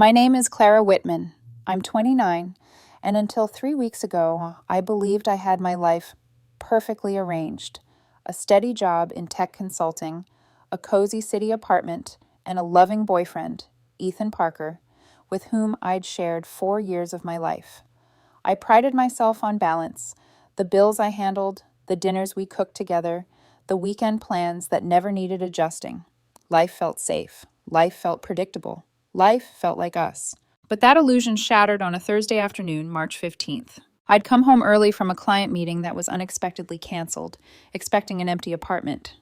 My name is Clara Whitman. I'm 29, and until 3 weeks ago, I believed I had my life perfectly arranged: a steady job in tech consulting, a cozy city apartment, and a loving boyfriend, Ethan Parker, with whom I'd shared 4 years of my life. I prided myself on balance: the bills I handled, the dinners we cooked together, the weekend plans that never needed adjusting. Life felt safe. Life felt predictable. Life felt like us. But that illusion shattered on a Thursday afternoon, March 15th. I'd come home early from a client meeting that was unexpectedly canceled, expecting an empty apartment.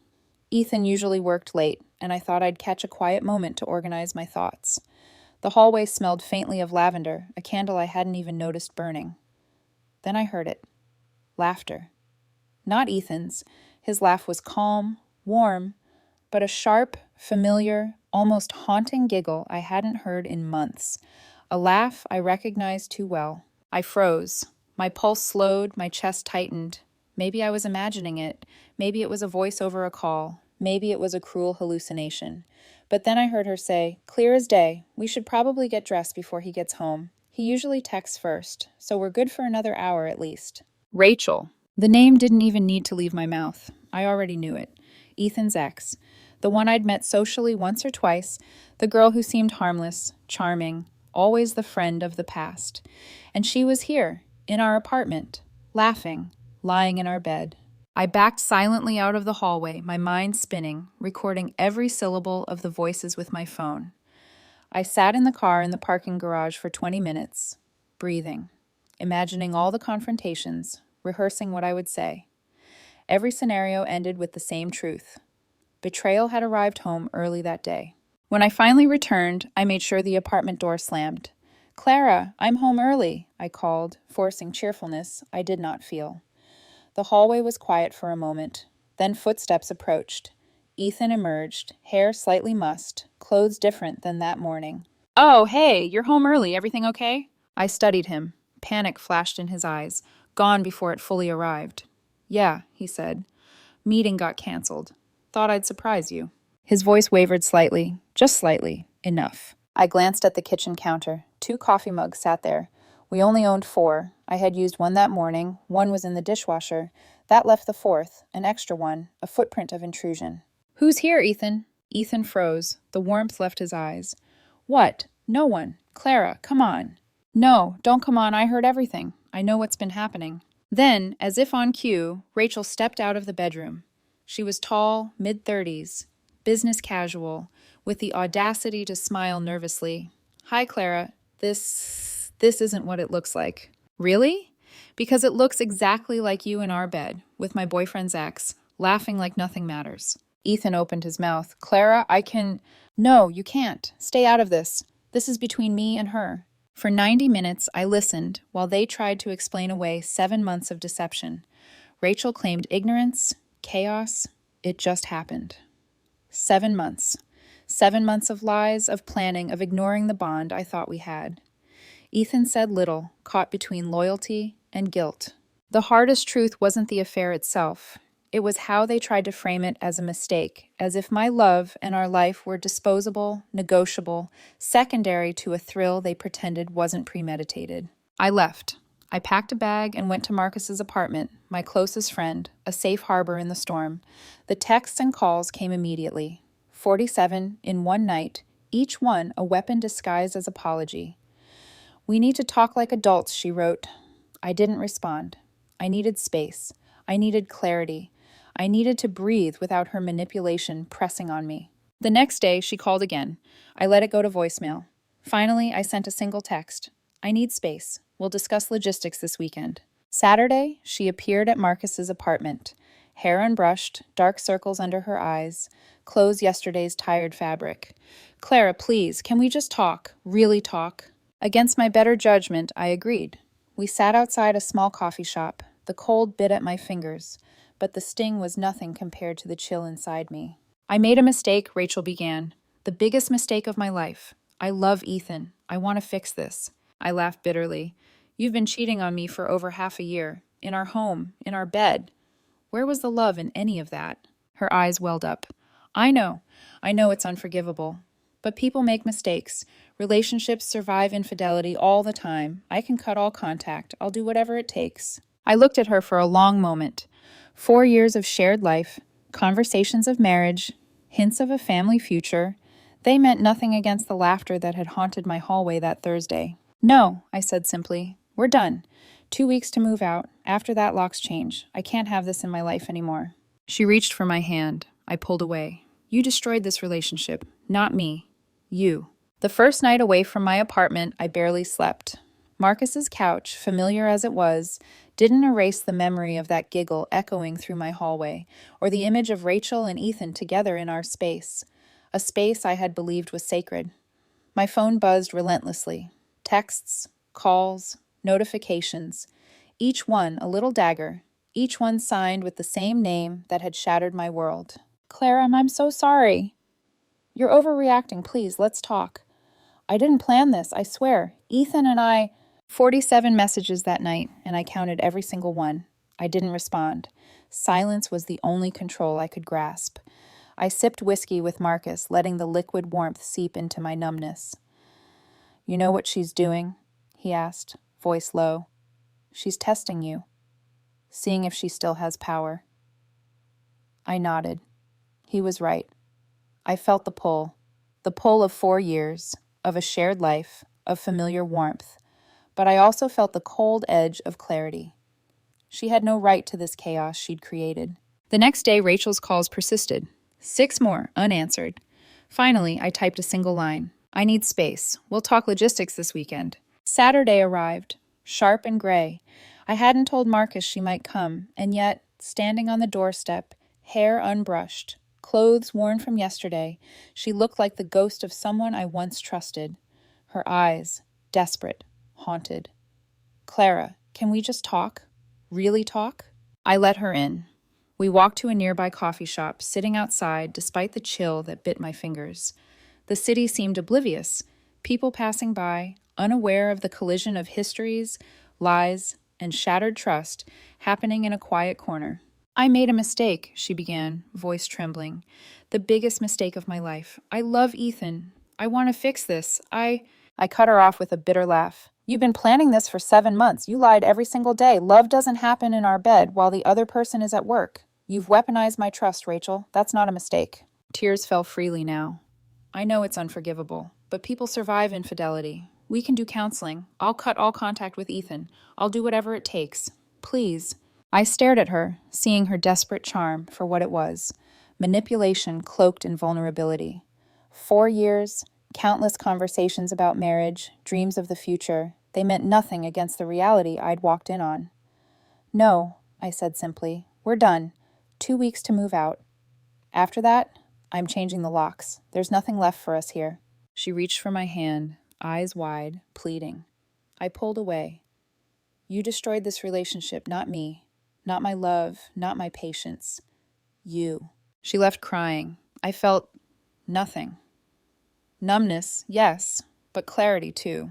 Ethan usually worked late, and I thought I'd catch a quiet moment to organize my thoughts. The hallway smelled faintly of lavender, a candle I hadn't even noticed burning. Then I heard it. Laughter. Not Ethan's. His laugh was calm, warm, but a sharp, familiar, almost haunting giggle I hadn't heard in months. A laugh I recognized too well. I froze. My pulse slowed, my chest tightened. Maybe I was imagining it. Maybe it was a voice over a call. Maybe it was a cruel hallucination. But then I heard her say, "Clear as day. We should probably get dressed before he gets home. He usually texts first, so we're good for another hour at least." Rachel. The name didn't even need to leave my mouth. I already knew it. Ethan's ex. The one I'd met socially once or twice, the girl who seemed harmless, charming, always the friend of the past. And she was here, in our apartment, laughing, lying in our bed. I backed silently out of the hallway, my mind spinning, recording every syllable of the voices with my phone. I sat in the car in the parking garage for 20 minutes, breathing, imagining all the confrontations, rehearsing what I would say. Every scenario ended with the same truth. Betrayal had arrived home early that day. When I finally returned, I made sure the apartment door slammed. "Clara, I'm home early," I called, forcing cheerfulness I did not feel. The hallway was quiet for a moment. Then footsteps approached. Ethan emerged, hair slightly mussed, clothes different than that morning. "Oh, hey, you're home early. Everything okay?" I studied him. Panic flashed in his eyes, gone before it fully arrived. "Yeah," he said. "Meeting got canceled. Thought I'd surprise you." His voice wavered slightly, just slightly, enough. I glanced at the kitchen counter. 2 coffee mugs sat there. We only owned 4. I had used one that morning. One was in the dishwasher. That left the 4th, an extra one, a footprint of intrusion. "Who's here, Ethan?" Ethan froze. The warmth left his eyes. "What? No one. Clara, come on." "No, don't come on. I heard everything. I know what's been happening." Then, as if on cue, Rachel stepped out of the bedroom. She was tall, mid-30s, business casual, with the audacity to smile nervously. "Hi, Clara. This isn't what it looks like." "Really?" "Because it looks exactly like you in our bed, with my boyfriend's ex, laughing like nothing matters." Ethan opened his mouth. "Clara, I can—" "No, you can't. Stay out of this. This is between me and her." For 90 minutes, I listened while they tried to explain away 7 months of deception. Rachel claimed ignorance, chaos. It just happened. 7 months. 7 months of lies, of planning, of ignoring the bond I thought we had. Ethan said little, caught between loyalty and guilt. The hardest truth wasn't the affair itself. It was how they tried to frame it as a mistake, as if my love and our life were disposable, negotiable, secondary to a thrill they pretended wasn't premeditated. I left. I packed a bag and went to Marcus's apartment, my closest friend, a safe harbor in the storm. The texts and calls came immediately. 47 in one night, each one a weapon disguised as apology. "We need to talk like adults," she wrote. I didn't respond. I needed space. I needed clarity. I needed to breathe without her manipulation pressing on me. The next day, she called again. I let it go to voicemail. Finally, I sent a single text. "I need space. We'll discuss logistics this weekend." Saturday, she appeared at Marcus's apartment. Hair unbrushed, dark circles under her eyes, clothes yesterday's tired fabric. "Clara, please, can we just talk? Really talk?" Against my better judgment, I agreed. We sat outside a small coffee shop. The cold bit at my fingers, but the sting was nothing compared to the chill inside me. "I made a mistake," Rachel began. "The biggest mistake of my life. I love Ethan. I want to fix this." I laughed bitterly. "You've been cheating on me for over half a year. In our home, in our bed. Where was the love in any of that?" Her eyes welled up. I know it's unforgivable. But people make mistakes. Relationships survive infidelity all the time. I can cut all contact. I'll do whatever it takes. I looked at her for a long moment. 4 years of shared life, conversations of marriage, hints of a family future. They meant nothing against the laughter that had haunted my hallway that Thursday. No, I said simply. We're done. 2 weeks to move out. After that, locks change. I can't have this in my life anymore. She reached for my hand. I pulled away. You destroyed this relationship, not me. You. The first night away from my apartment, I barely slept. Marcus's couch, familiar as it was, didn't erase the memory of that giggle echoing through my hallway, or the image of Rachel and Ethan together in our space, a space I had believed was sacred. My phone buzzed relentlessly. Texts, calls, notifications, each one a little dagger, each one signed with the same name that had shattered my world. Clara, I'm so sorry. You're overreacting, please, let's talk. I didn't plan this, I swear. Ethan and I... 47 messages that night, and I counted every single one. I didn't respond. Silence was the only control I could grasp. I sipped whiskey with Marcus, letting the liquid warmth seep into my numbness. You know what she's doing? He asked, voice low. She's testing you, seeing if she still has power. I nodded. He was right. I felt the pull of 4 years, of a shared life, of familiar warmth, but I also felt the cold edge of clarity. She had no right to this chaos she'd created. The next day, Rachel's calls persisted. 6 more, unanswered. Finally, I typed a single line. I need space. We'll talk logistics this weekend. Saturday arrived, sharp and gray. I hadn't told Marcus she might come, and yet, standing on the doorstep, hair unbrushed, clothes worn from yesterday, she looked like the ghost of someone I once trusted. Her eyes, desperate, haunted. Clara, can we just talk? Really talk? I let her in. We walked to a nearby coffee shop, sitting outside despite the chill that bit my fingers. The city seemed oblivious, people passing by, unaware of the collision of histories, lies, and shattered trust happening in a quiet corner. I made a mistake, she began, voice trembling. The biggest mistake of my life. I love Ethan. I want to fix this. I cut her off with a bitter laugh. You've been planning this for 7 months. You lied every single day. Love doesn't happen in our bed while the other person is at work. You've weaponized my trust, Rachel. That's not a mistake. Tears fell freely now. I know it's unforgivable, but people survive infidelity. We can do counseling. I'll cut all contact with Ethan. I'll do whatever it takes. Please. I stared at her, seeing her desperate charm for what it was. Manipulation cloaked in vulnerability. 4 years, countless conversations about marriage, dreams of the future. They meant nothing against the reality I'd walked in on. No, I said simply. We're done. 2 weeks to move out. After that, I'm changing the locks. There's nothing left for us here. She reached for my hand, eyes wide, pleading. I pulled away. You destroyed this relationship, not me. Not my love, not my patience. You. She left crying. I felt nothing. Numbness, yes, but clarity too.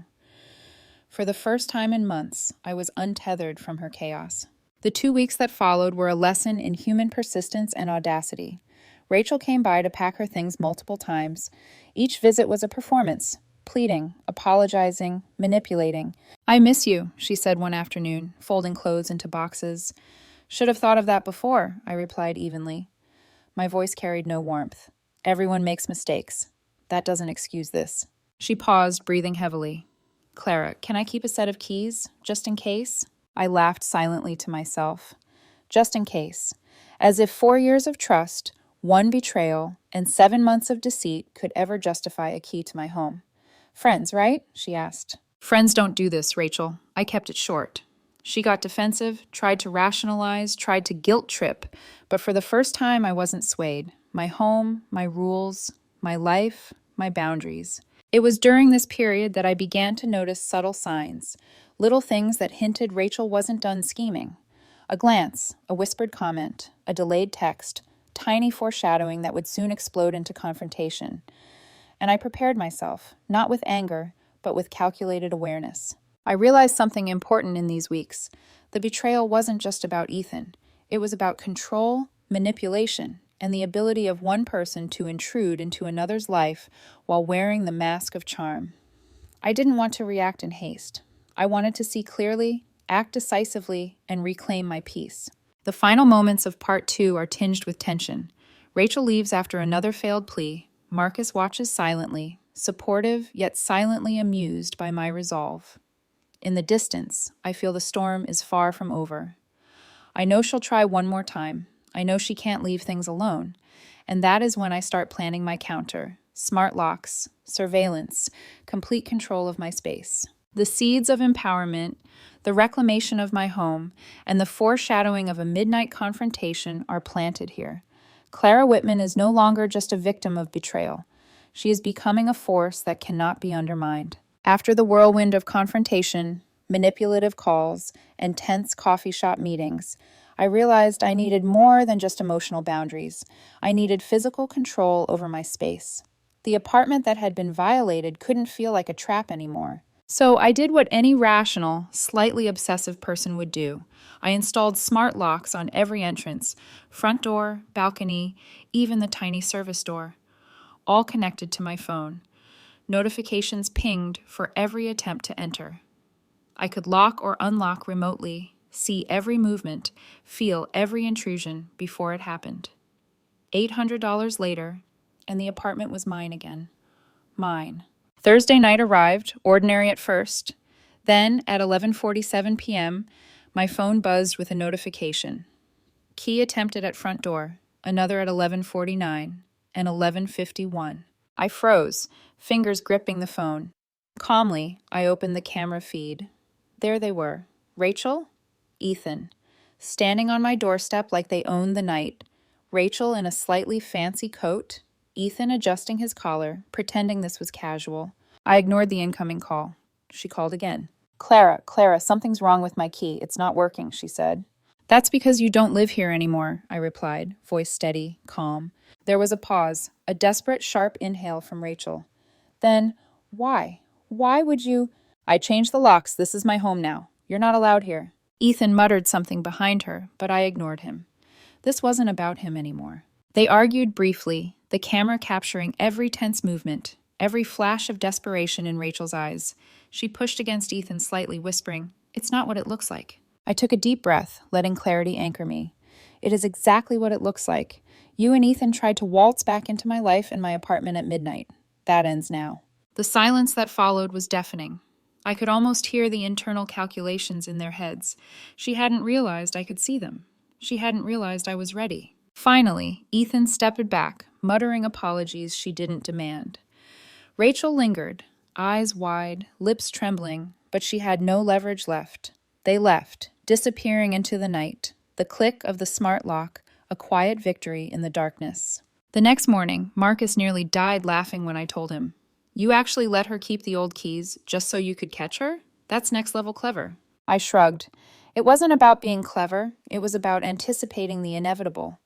For the first time in months, I was untethered from her chaos. The 2 weeks that followed were a lesson in human persistence and audacity. Rachel came by to pack her things multiple times. Each visit was a performance, pleading, apologizing, manipulating. I miss you, she said one afternoon, folding clothes into boxes. Should have thought of that before, I replied evenly. My voice carried no warmth. Everyone makes mistakes. That doesn't excuse this. She paused, breathing heavily. Clara, can I keep a set of keys, just in case? I laughed silently to myself. Just in case. As if 4 years of trust, 1 betrayal, and 7 months of deceit could ever justify a key to my home. Friends, right? She asked. Friends don't do this, Rachel. I kept it short. She got defensive, tried to rationalize, tried to guilt trip, but for the first time I wasn't swayed. My home, my rules, my life, my boundaries. It was during this period that I began to notice subtle signs, little things that hinted Rachel wasn't done scheming. A glance, a whispered comment, a delayed text, tiny foreshadowing that would soon explode into confrontation. And I prepared myself, not with anger, but with calculated awareness. I realized something important in these weeks. The betrayal wasn't just about Ethan. It was about control, manipulation, and the ability of one person to intrude into another's life while wearing the mask of charm. I didn't want to react in haste. I wanted to see clearly, act decisively, and reclaim my peace. The final moments of part 2 are tinged with tension. Rachel leaves after another failed plea. Marcus watches silently, supportive yet silently amused by my resolve. In the distance, I feel the storm is far from over. I know she'll try one more time. I know she can't leave things alone. And that is when I start planning my counter. Smart locks, surveillance, complete control of my space. The seeds of empowerment, the reclamation of my home, and the foreshadowing of a midnight confrontation are planted here. Clara Whitman is no longer just a victim of betrayal. She is becoming a force that cannot be undermined. After the whirlwind of confrontation, manipulative calls, and tense coffee shop meetings, I realized I needed more than just emotional boundaries. I needed physical control over my space. The apartment that had been violated couldn't feel like a trap anymore. So I did what any rational, slightly obsessive person would do. I installed smart locks on every entrance, front door, balcony, even the tiny service door, all connected to my phone. Notifications pinged for every attempt to enter. I could lock or unlock remotely, see every movement, feel every intrusion before it happened. $800 later, and the apartment was mine again. Mine. Thursday night arrived, ordinary at first. Then, at 11:47 p.m., my phone buzzed with a notification. Key attempted at front door, another at 11:49, and 11:51. I froze, fingers gripping the phone. Calmly, I opened the camera feed. There they were, Rachel, Ethan, standing on my doorstep like they owned the night. Rachel in a slightly fancy coat, Ethan adjusting his collar, pretending this was casual. I ignored the incoming call. She called again. Clara, something's wrong with my key. It's not working, she said. That's because you don't live here anymore, I replied, voice steady, calm. There was a pause, a desperate, sharp inhale from Rachel. Then, why? Why would you? I changed the locks. This is my home now. You're not allowed here. Ethan muttered something behind her, but I ignored him. This wasn't about him anymore. They argued briefly, the camera capturing every tense movement, every flash of desperation in Rachel's eyes. She pushed against Ethan slightly, whispering, "It's not what it looks like." I took a deep breath, letting clarity anchor me. It is exactly what it looks like. You and Ethan tried to waltz back into my life and my apartment at midnight. That ends now. The silence that followed was deafening. I could almost hear the internal calculations in their heads. She hadn't realized I could see them. She hadn't realized I was ready. Finally, Ethan stepped back, muttering apologies she didn't demand. Rachel lingered, eyes wide, lips trembling, but she had no leverage left. They left, disappearing into the night, the click of the smart lock, a quiet victory in the darkness. The next morning, Marcus nearly died laughing when I told him, "You actually let her keep the old keys just so you could catch her? That's next level clever." I shrugged. It wasn't about being clever, it was about anticipating the inevitable.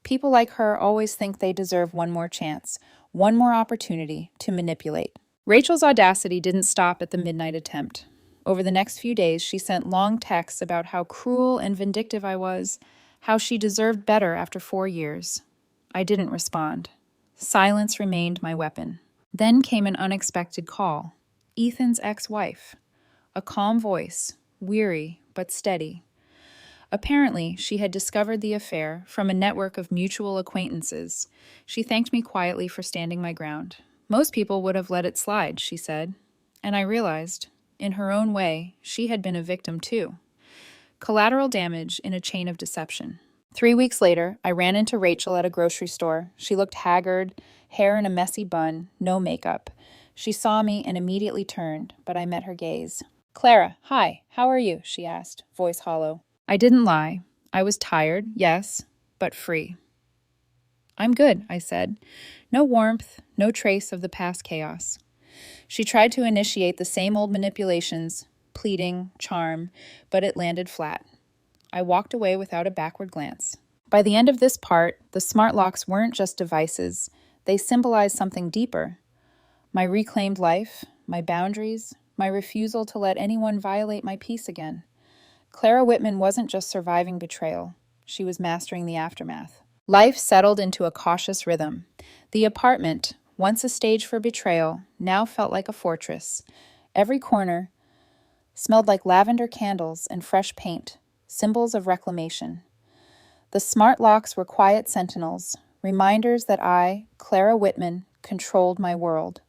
People like her always think they deserve one more chance, one more opportunity to manipulate. Rachel's audacity didn't stop at the midnight attempt. Over the next few days, she sent long texts about how cruel and vindictive I was, how she deserved better after 4 years. I didn't respond. Silence remained my weapon. Then came an unexpected call. Ethan's ex-wife. A calm voice, weary but steady. Apparently, she had discovered the affair from a network of mutual acquaintances. She thanked me quietly for standing my ground. Most people would have let it slide, she said. And I realized, in her own way, she had been a victim too. Collateral damage in a chain of deception. 3 weeks later, I ran into Rachel at a grocery store. She looked haggard, hair in a messy bun, no makeup. She saw me and immediately turned, but I met her gaze. "Clara, hi, how are you?" she asked, voice hollow. I didn't lie. I was tired, yes, but free. "I'm good," I said. No warmth, no trace of the past chaos. She tried to initiate the same old manipulations, pleading, charm, but it landed flat. I walked away without a backward glance. By the end of this part, the smart locks weren't just devices. They symbolized something deeper. My reclaimed life, my boundaries, my refusal to let anyone violate my peace again. Clara Whitman wasn't just surviving betrayal. She was mastering the aftermath. Life settled into a cautious rhythm. The apartment, once a stage for betrayal, now felt like a fortress. Every corner smelled like lavender candles and fresh paint, symbols of reclamation. The smart locks were quiet sentinels, reminders that I, Clara Whitman, controlled my world.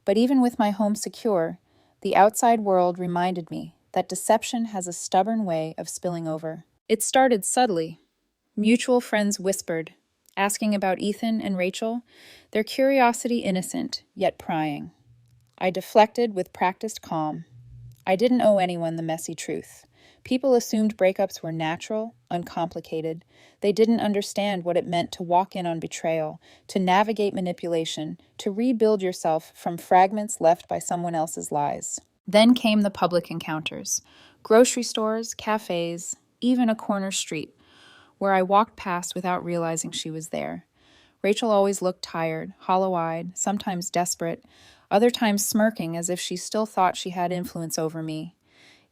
But even with my home secure, the outside world reminded me that deception has a stubborn way of spilling over. It started subtly. Mutual friends whispered, asking about Ethan and Rachel, their curiosity innocent, yet prying. I deflected with practiced calm. I didn't owe anyone the messy truth. People assumed breakups were natural, uncomplicated. They didn't understand what it meant to walk in on betrayal, to navigate manipulation, to rebuild yourself from fragments left by someone else's lies. Then came the public encounters. Grocery stores, cafes, even a corner street, where I walked past without realizing she was there. Rachel always looked tired, hollow-eyed, sometimes desperate, other times smirking as if she still thought she had influence over me.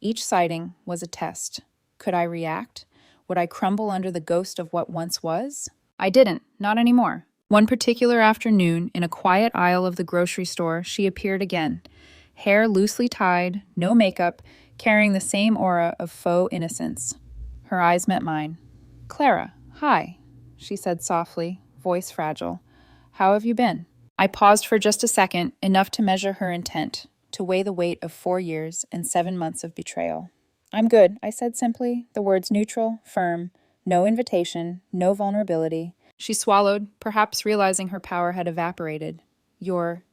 Each sighting was a test. Could I react? Would I crumble under the ghost of what once was? I didn't, not anymore. One particular afternoon, in a quiet aisle of the grocery store, she appeared again. Hair loosely tied, no makeup, carrying the same aura of faux innocence. Her eyes met mine. "Clara, hi," she said softly, voice fragile. "How have you been?" I paused for just a second, enough to measure her intent, to weigh the weight of 4 years and 7 months of betrayal. "I'm good," I said simply, the words neutral, firm, no invitation, no vulnerability. She swallowed, perhaps realizing her power had evaporated. "You're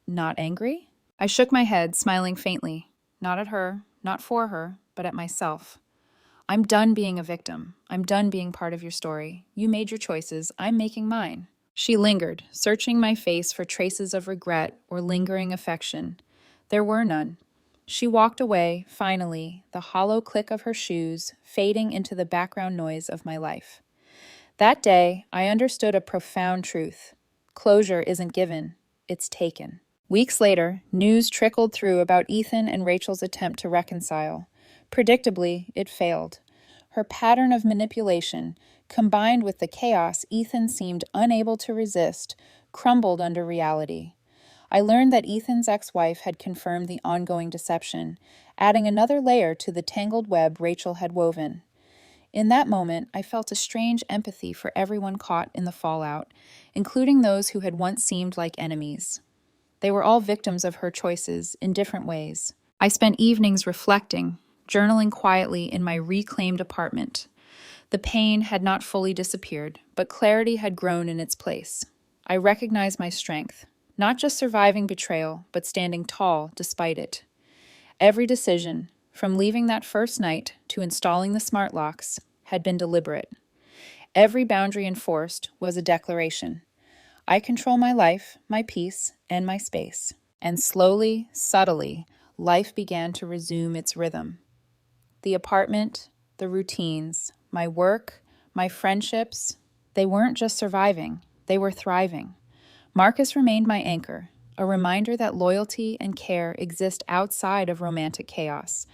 not angry?" I shook my head, smiling faintly. Not at her, not for her, but at myself. "I'm done being a victim. I'm done being part of your story. You made your choices. I'm making mine." She lingered, searching my face for traces of regret or lingering affection. There were none. She walked away, finally, the hollow click of her shoes fading into the background noise of my life. That day, I understood a profound truth. Closure isn't given, it's taken. Weeks later, news trickled through about Ethan and Rachel's attempt to reconcile. Predictably, it failed. Her pattern of manipulation, combined with the chaos Ethan seemed unable to resist, crumbled under reality. I learned that Ethan's ex-wife had confirmed the ongoing deception, adding another layer to the tangled web Rachel had woven. In that moment, I felt a strange empathy for everyone caught in the fallout, including those who had once seemed like enemies. They were all victims of her choices in different ways. I spent evenings reflecting, journaling quietly in my reclaimed apartment. The pain had not fully disappeared, but clarity had grown in its place. I recognized my strength, not just surviving betrayal, but standing tall despite it. Every decision, from leaving that first night to installing the smart locks, had been deliberate. Every boundary enforced was a declaration. I control my life, my peace, and my space. And slowly, subtly, life began to resume its rhythm. The apartment, the routines, my work, my friendships, they weren't just surviving, they were thriving. Marcus remained my anchor, a reminder that loyalty and care exist outside of romantic chaos.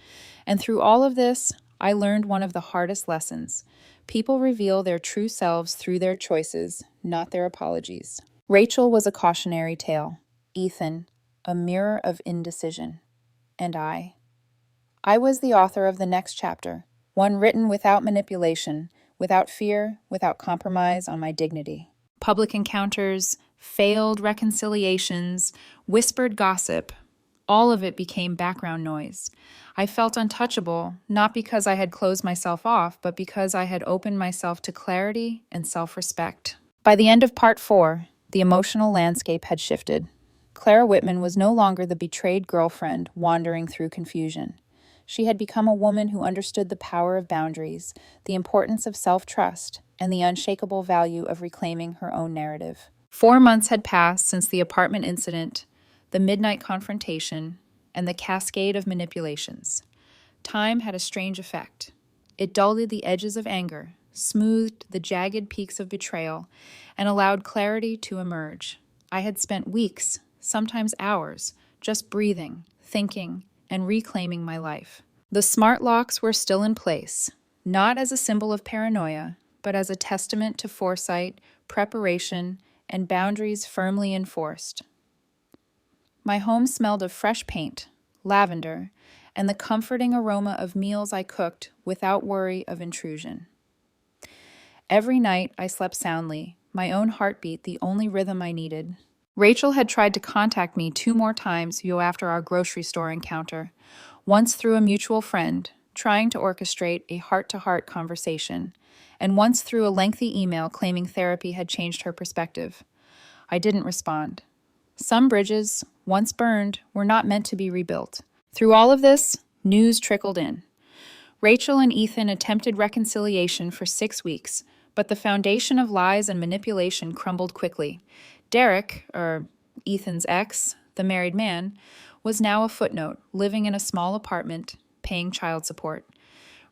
And through all of this, I learned one of the hardest lessons. People reveal their true selves through their choices, not their apologies. Rachel was a cautionary tale. Ethan, a mirror of indecision. And I was the author of the next chapter, one written without manipulation, without fear, without compromise on my dignity. Public encounters, failed reconciliations, whispered gossip, all of it became background noise. I felt untouchable, not because I had closed myself off, but because I had opened myself to clarity and self-respect. By the end of part 4, the emotional landscape had shifted. Clara Whitman was no longer the betrayed girlfriend wandering through confusion. She had become a woman who understood the power of boundaries, the importance of self-trust, and the unshakable value of reclaiming her own narrative. 4 months had passed since the apartment incident, the midnight confrontation, and the cascade of manipulations. Time had a strange effect. It dulled the edges of anger, smoothed the jagged peaks of betrayal, and allowed clarity to emerge. I had spent weeks, sometimes hours, just breathing, thinking, and reclaiming my life. The smart locks were still in place, not as a symbol of paranoia, but as a testament to foresight, preparation, and boundaries firmly enforced. My home smelled of fresh paint, lavender, and the comforting aroma of meals I cooked without worry of intrusion. Every night I slept soundly, my own heartbeat the only rhythm I needed. Rachel had tried to contact me 2 more times after our grocery store encounter, once through a mutual friend, trying to orchestrate a heart-to-heart conversation, and once through a lengthy email claiming therapy had changed her perspective. I didn't respond. Some bridges, once burned, were not meant to be rebuilt. Through all of this, news trickled in. Rachel and Ethan attempted reconciliation for 6 weeks, but the foundation of lies and manipulation crumbled quickly. Derek, Ethan's ex, the married man, was now a footnote, living in a small apartment, paying child support.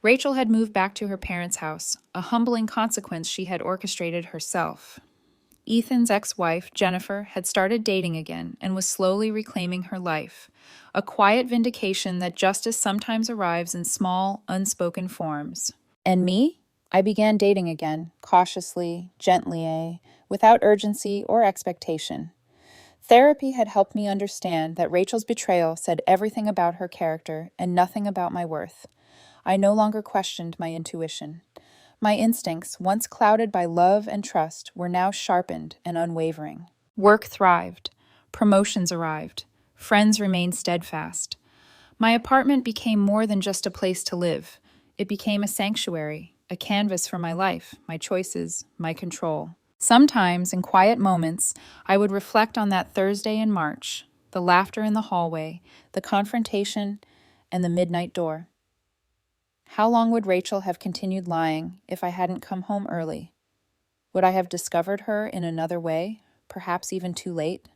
Rachel had moved back to her parents' house, a humbling consequence she had orchestrated herself. Ethan's ex-wife, Jennifer, had started dating again and was slowly reclaiming her life, a quiet vindication that justice sometimes arrives in small, unspoken forms. And me? I began dating again, cautiously, gently, without urgency or expectation. Therapy had helped me understand that Rachel's betrayal said everything about her character and nothing about my worth. I no longer questioned my intuition. My instincts, once clouded by love and trust, were now sharpened and unwavering. Work thrived. Promotions arrived. Friends remained steadfast. My apartment became more than just a place to live. It became a sanctuary, a canvas for my life, my choices, my control. Sometimes, in quiet moments, I would reflect on that Thursday in March, the laughter in the hallway, the confrontation, and the midnight door. How long would Rachel have continued lying if I hadn't come home early? Would I have discovered her in another way, perhaps even too late?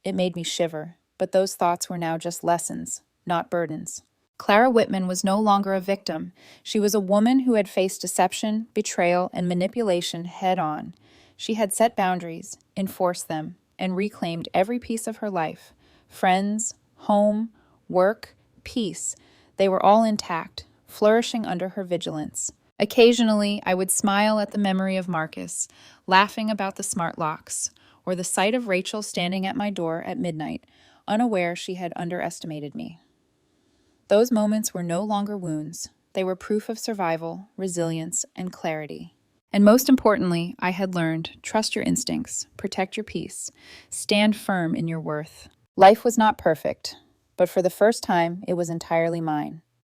It made me shiver, but those thoughts were now just lessons, not burdens. Clara Whitman was no longer a victim. She was a woman who had faced deception, betrayal, and manipulation head-on. She had set boundaries, enforced them, and reclaimed every piece of her life. Friends, home, work, peace, they were all intact, flourishing under her vigilance. Occasionally, I would smile at the memory of Marcus, laughing about the smart locks, or the sight of Rachel standing at my door at midnight, unaware she had underestimated me. Those moments were no longer wounds. They were proof of survival, resilience, and clarity. And most importantly, I had learned, trust your instincts, protect your peace, stand firm in your worth. Life was not perfect, but for the first time, it was entirely mine.